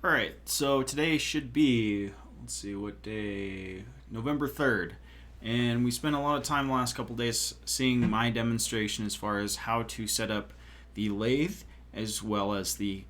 All right, so today should be, let's see what day, November 3rd. And we spent a lot of time the last couple days seeing my demonstration as far as how to set up the lathe as well as the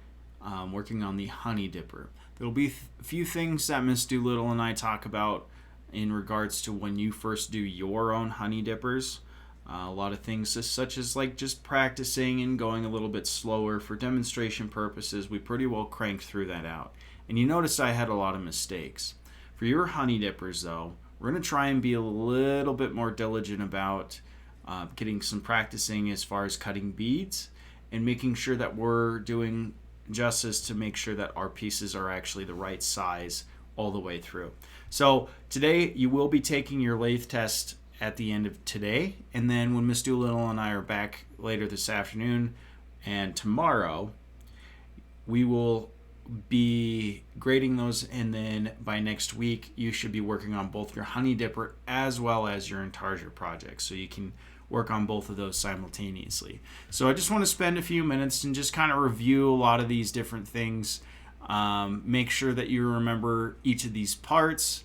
working on the honey dipper. There'll be a few things that Miss Doolittle and I talk about in regards to when you first do your own honey dippers. A lot of things such as like just practicing and going a little bit slower for demonstration purposes. We pretty well cranked through that out. And you noticed I had a lot of mistakes. For your honey dippers though, we're going to try and be a little bit more diligent about getting some practicing as far as cutting beads and making sure that we're doing justice to make sure that our pieces are actually the right size all the way through. So today you will be taking your lathe test at the end of today, and then when Miss Doolittle and I are back later this afternoon and tomorrow, we will be grading those, and then by next week you should be working on both your honey dipper as well as your intarsia project, so you can work on both of those simultaneously. So I just want to spend a few minutes and just kind of review a lot of these different things, make sure that you remember each of these parts,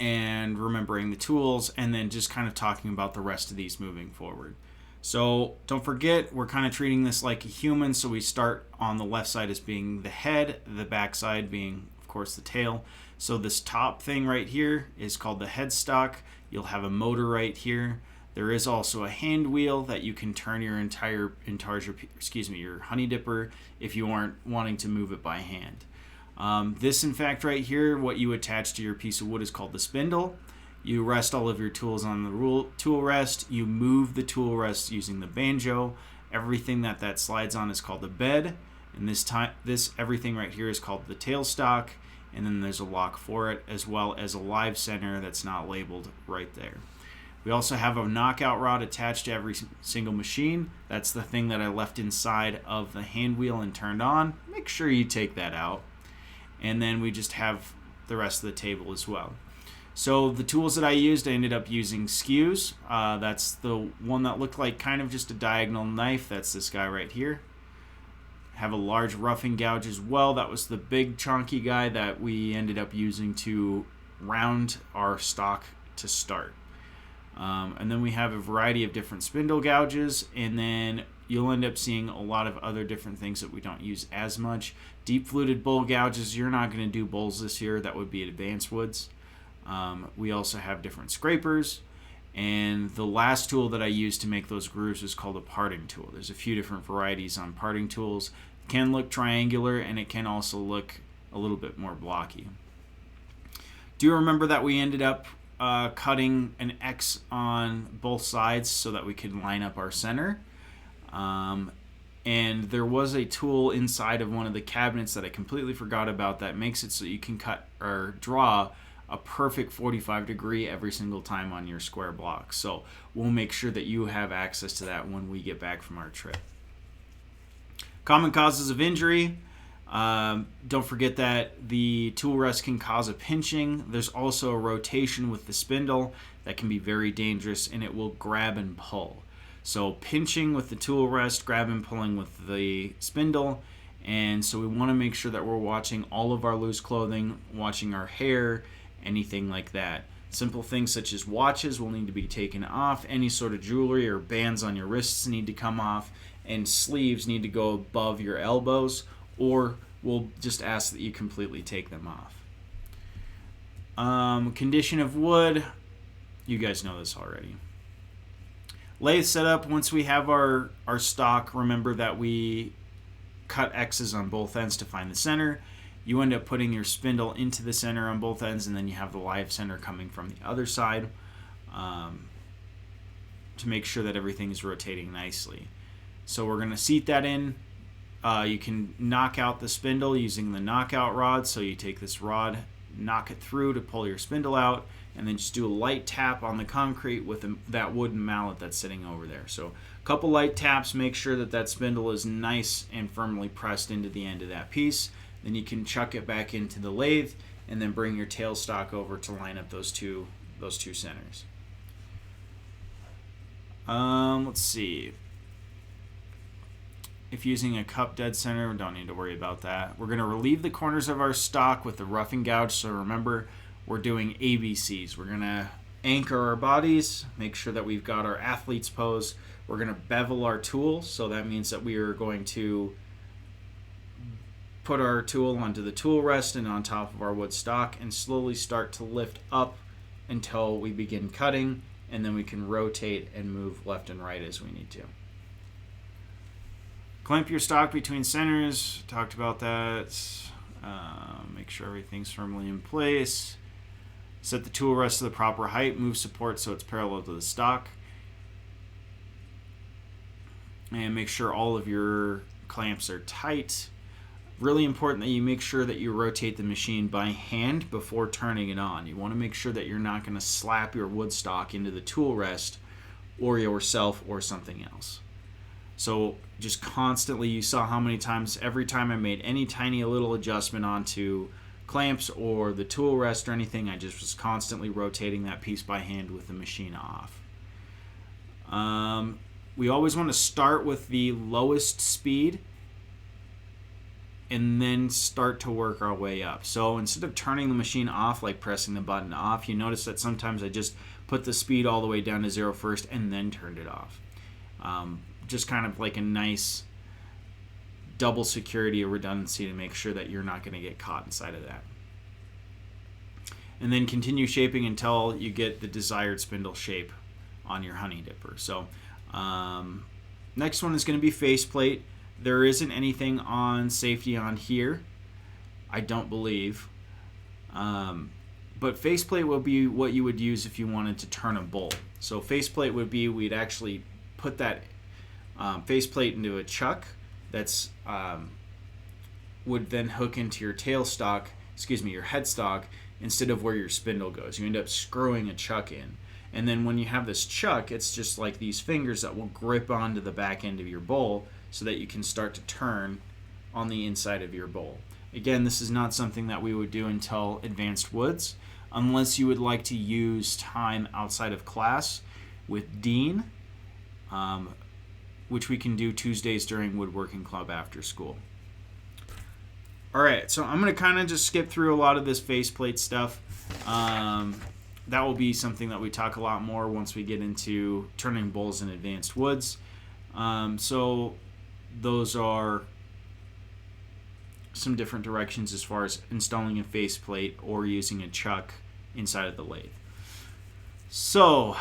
and remembering the tools, and then just kind of talking about the rest of these moving forward. So don't forget, we're kind of treating this like a human, so we start on the left side as being the head, the back side being, of course, the tail. So this top thing right here is called the headstock. You'll have a motor right here. There is also a hand wheel that you can turn your entire your honey dipper if you aren't wanting to move it by hand. This, in fact, right here, what you attach to your piece of wood is called the spindle. You rest all of your tools on the tool rest. You move the tool rest using the banjo. Everything that slides on is called the bed. And this everything right here is called the tailstock. And then there's a lock for it, as well as a live center that's not labeled right there. We also have a knockout rod attached to every single machine. That's the thing that I left inside of the hand wheel and turned on. Make sure you take that out. And then we just have the rest of the table as well. So the tools that I used, I ended up using skews. That's the one that looked like kind of just a diagonal knife. That's this guy right here. Have a large roughing gouge as well. That was the big chunky guy that we ended up using to round our stock to start. And then we have a variety of different spindle gouges, and then you'll end up seeing a lot of other different things that we don't use as much. Deep fluted bowl gouges, you're not going to do bowls this year. That would be at Advanced Woods. We also have different scrapers, and the last tool that I use to make those grooves is called a parting tool. There's a few different varieties on parting tools. It can look triangular, and it can also look a little bit more blocky. Do you remember that we ended up cutting an X on both sides so that we could line up our center? And there was a tool inside of one of the cabinets that I completely forgot about that makes it so you can cut or draw a perfect 45 degree every single time on your square block. So we'll make sure that you have access to that when we get back from our trip. Common causes of injury. Don't forget that the tool rest can cause a pinching. There's also a rotation with the spindle that can be very dangerous, and it will grab and pull. So pinching with the tool rest, grab and pulling with the spindle. And so we want to make sure that we're watching all of our loose clothing, watching our hair, anything like that. Simple things such as watches will need to be taken off. Any sort of jewelry or bands on your wrists need to come off. And sleeves need to go above your elbows, or we'll just ask that you completely take them off. Condition of wood, you guys know this already. Lathe setup, once we have our stock, remember that we cut X's on both ends to find the center. You end up putting your spindle into the center on both ends, and then you have the live center coming from the other side to make sure that everything is rotating nicely. So we're going to seat that in. You can knock out the spindle using the knockout rod. So you take this rod, knock it through to pull your spindle out, and then just do a light tap on the concrete with that wooden mallet that's sitting over there. So a couple light taps, make sure that spindle is nice and firmly pressed into the end of that piece. Then you can chuck it back into the lathe and then bring your tailstock over to line up those two centers. Let's see. If using a cup dead center, we don't need to worry about that. We're going to relieve the corners of our stock with the roughing gouge. So remember, we're doing ABCs. We're going to anchor our bodies, make sure that we've got our athlete's pose. We're going to bevel our tool. So that means that we are going to put our tool onto the tool rest and on top of our wood stock and slowly start to lift up until we begin cutting, and then we can rotate and move left and right as we need to. Clamp your stock between centers. Talked about that. Make sure everything's firmly in place. Set the tool rest to the proper height. Move support so it's parallel to the stock. And make sure all of your clamps are tight. Really important that you make sure that you rotate the machine by hand before turning it on. You want to make sure that you're not going to slap your wood stock into the tool rest or yourself or something else. So just constantly, you saw how many times, every time I made any tiny little adjustment onto clamps or the tool rest or anything, I just was constantly rotating that piece by hand with the machine off. We always want to start with the lowest speed and then start to work our way up. So instead of turning the machine off, like pressing the button off, you notice that sometimes I just put the speed all the way down to 0 first and then turned it off. Just kind of like a nice double security or redundancy to make sure that you're not going to get caught inside of that. And then continue shaping until you get the desired spindle shape on your honey dipper. So next one is going to be faceplate. There isn't anything on safety on here, I don't believe. But faceplate will be what you would use if you wanted to turn a bowl. So faceplate would be, we'd actually put that faceplate into a chuck that's would then hook into your tailstock, your headstock, instead of where your spindle goes. You end up screwing a chuck in. And then when you have this chuck, it's just like these fingers that will grip onto the back end of your bowl so that you can start to turn on the inside of your bowl. Again, this is not something that we would do until advanced woods, unless you would like to use time outside of class with Dean, which we can do Tuesdays during woodworking club after school. All right, so I'm going to kind of just skip through a lot of this faceplate stuff. That will be something that we talk a lot more once we get into turning bowls in advanced woods. So those are some different directions as far as installing a faceplate or using a chuck inside of the lathe. So,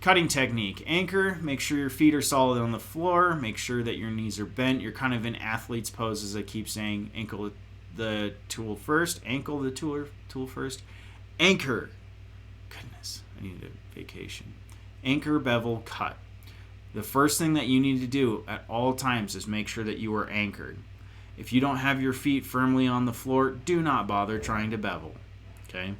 cutting technique. Anchor, make sure your feet are solid on the floor. Make sure that your knees are bent. You're kind of in athlete's pose, as I keep saying. Ankle the tool first. Ankle the tool first. Anchor. Goodness, I need a vacation. Anchor, bevel, cut. The first thing that you need to do at all times is make sure that you are anchored. If you don't have your feet firmly on the floor, do not bother trying to bevel. Okay?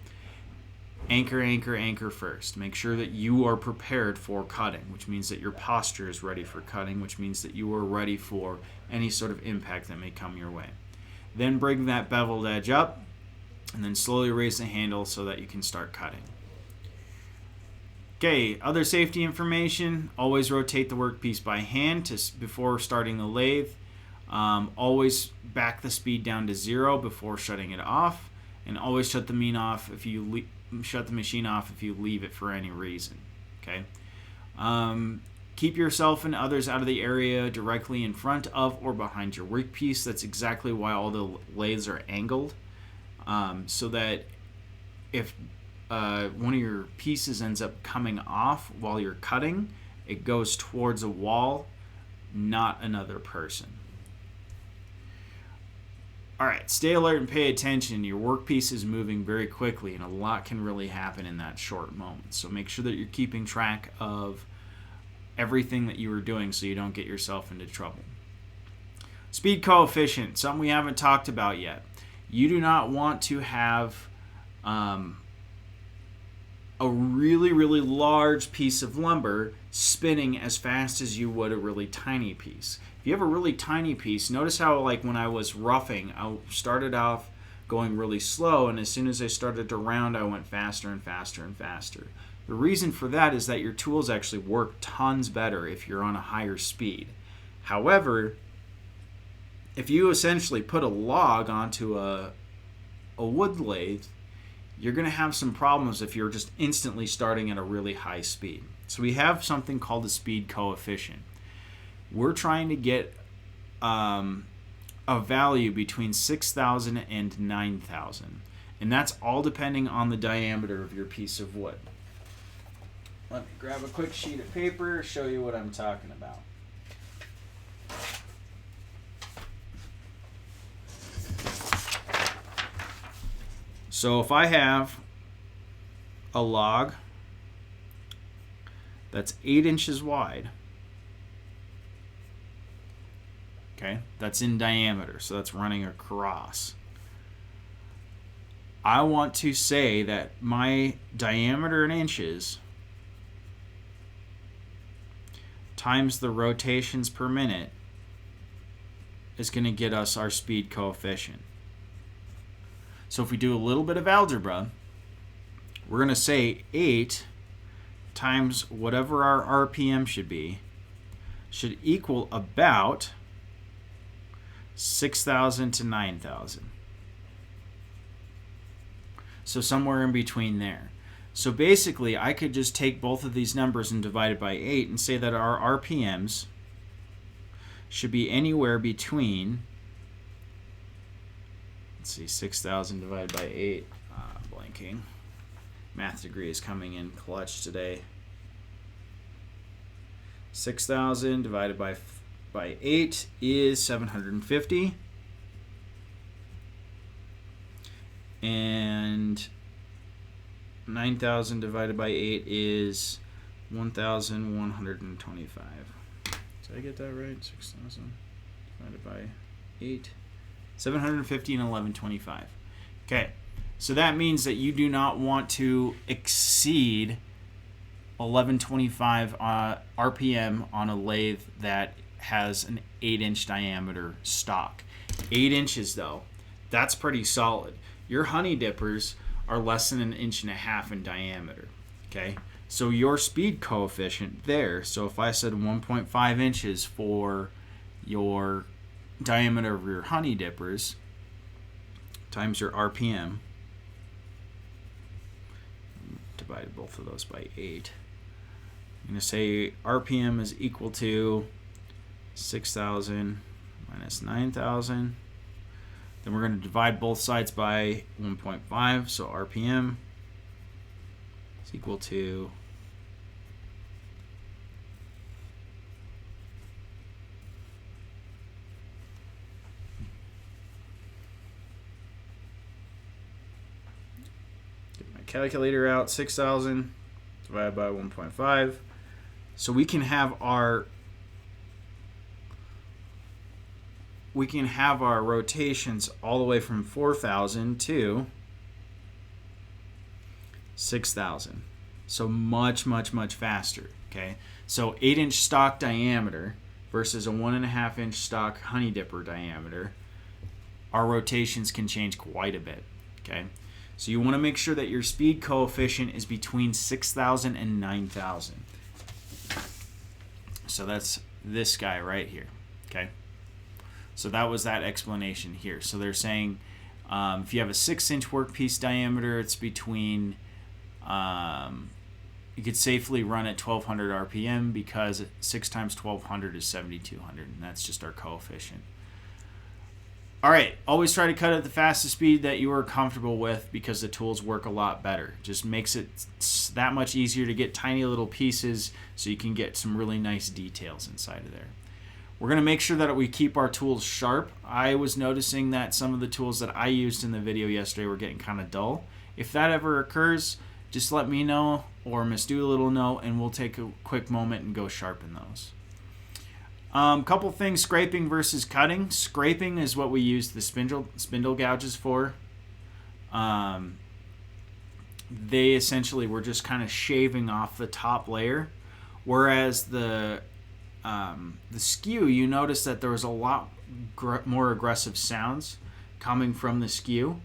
Anchor, anchor, anchor first. Make sure that you are prepared for cutting, which means that your posture is ready for cutting, which means that you are ready for any sort of impact that may come your way. Then bring that beveled edge up, and then slowly raise the handle so that you can start cutting. Okay, other safety information. Always rotate the workpiece by hand before starting the lathe. Always back the speed down to 0 before shutting it off, and always shut the machine off if you leave it for any reason. Okay. Keep yourself and others out of the area directly in front of or behind your workpiece. That's exactly why all the lathes are angled, so that if one of your pieces ends up coming off while you're cutting, it goes towards a wall, not another person. All right, stay alert and pay attention. Your workpiece is moving very quickly, and a lot can really happen in that short moment. So make sure that you're keeping track of everything that you are doing so you don't get yourself into trouble. Speed coefficient, something we haven't talked about yet. You do not want to have a really, really large piece of lumber spinning as fast as you would a really tiny piece. If you have a really tiny piece, notice how, like, when I was roughing, I started off going really slow, and as soon as I started to round, I went faster and faster and faster. The reason for that is that your tools actually work tons better if you're on a higher speed. However, if you essentially put a log onto a wood lathe, you're going to have some problems if you're just instantly starting at a really high speed. So we have something called the speed coefficient. We're trying to get a value between 6,000 and 9,000. And that's all depending on the diameter of your piece of wood. Let me grab a quick sheet of paper, show you what I'm talking about. So if I have a log that's 8 inches wide, okay, that's in diameter, so that's running across. I want to say that my diameter in inches times the rotations per minute is going to get us our speed coefficient. So if we do a little bit of algebra, we're going to say 8 times whatever our RPM should be should equal about 6,000 to 9,000. So somewhere in between there. So basically, I could just take both of these numbers and divide it by 8 and say that our RPMs should be anywhere between, let's see, 6,000 divided by 8, blanking. Math degree is coming in clutch today. 6,000 divided by 8 is 750. And 9,000 divided by 8 is 1,125. Did I get that right? 6,000 divided by 8. 750 and 1125. Okay, so that means that you do not want to exceed 1125 RPM on a lathe that has an 8-inch diameter stock. 8 inches, though, that's pretty solid. Your honey dippers are less than 1.5 inches in diameter. Okay, so your speed coefficient there, so if I said 1.5 inches for your diameter of your honey dippers times your RPM, divide both of those by 8. I'm going to say RPM is equal to 6,000 minus 9,000. Then we're going to divide both sides by 1.5, so RPM is equal to get my calculator out, 6,000 divided by 1.5. So we can have our rotations all the way from 4,000 to 6,000. So much faster. Okay, so 8-inch stock diameter versus a 1.5-inch stock honey dipper diameter, our rotations can change quite a bit. Okay, so you want to make sure that your speed coefficient is between 6,000 and 9,000. So that's this guy right here. Okay. So that was that explanation here. So they're saying if you have a 6-inch workpiece diameter, it's between, you could safely run at 1,200 RPM because 6 times 1,200 is 7,200, and that's just our coefficient. All right, always try to cut at the fastest speed that you are comfortable with because the tools work a lot better. Just makes it that much easier to get tiny little pieces so you can get some really nice details inside of there. We're going to make sure that we keep our tools sharp. I was noticing that some of the tools that I used in the video yesterday were getting kind of dull. If that ever occurs, just let me know or Miss Doolittle know, and we'll take a quick moment and go sharpen those. Couple things, scraping versus cutting. Scraping is what we use the spindle gouges for. They essentially were just kind of shaving off the top layer, whereas the skew, you notice that there was a lot more aggressive sounds coming from the skew,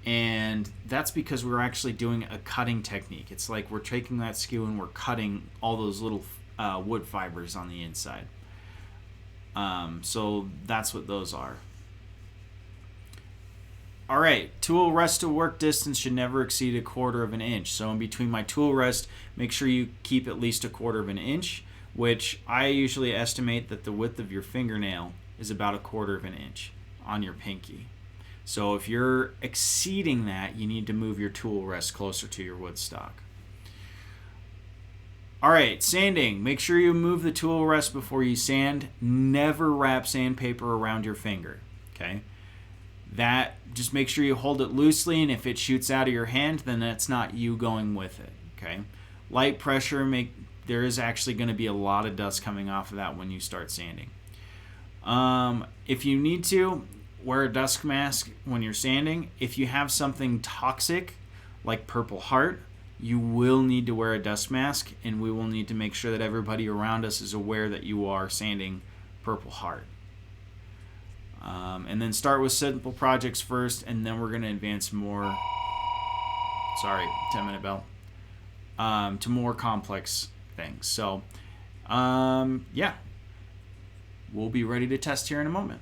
and that's because we're actually doing a cutting technique. It's like we're taking that skew and we're cutting all those little wood fibers on the inside. So that's what those are. All right, tool rest to work distance should never exceed 1/4 of an inch. So in between my tool rest, make sure you keep at least 1/4 of an inch, which I usually estimate that the width of your fingernail is about 1/4 of an inch on your pinky. So if you're exceeding that, you need to move your tool rest closer to your wood stock. All right, sanding. Make sure you move the tool rest before you sand. Never wrap sandpaper around your finger, okay? That, just make sure you hold it loosely, and if it shoots out of your hand, then that's not you going with it, okay? Light pressure, there is actually going to be a lot of dust coming off of that when you start sanding. If you need to, wear a dust mask when you're sanding. If you have something toxic, like Purple Heart, you will need to wear a dust mask, and we will need to make sure that everybody around us is aware that you are sanding Purple Heart. And then start with simple projects first, and then we're going to advance more. Sorry, 10-minute bell. To more complex things. So, yeah, we'll be ready to test here in a moment.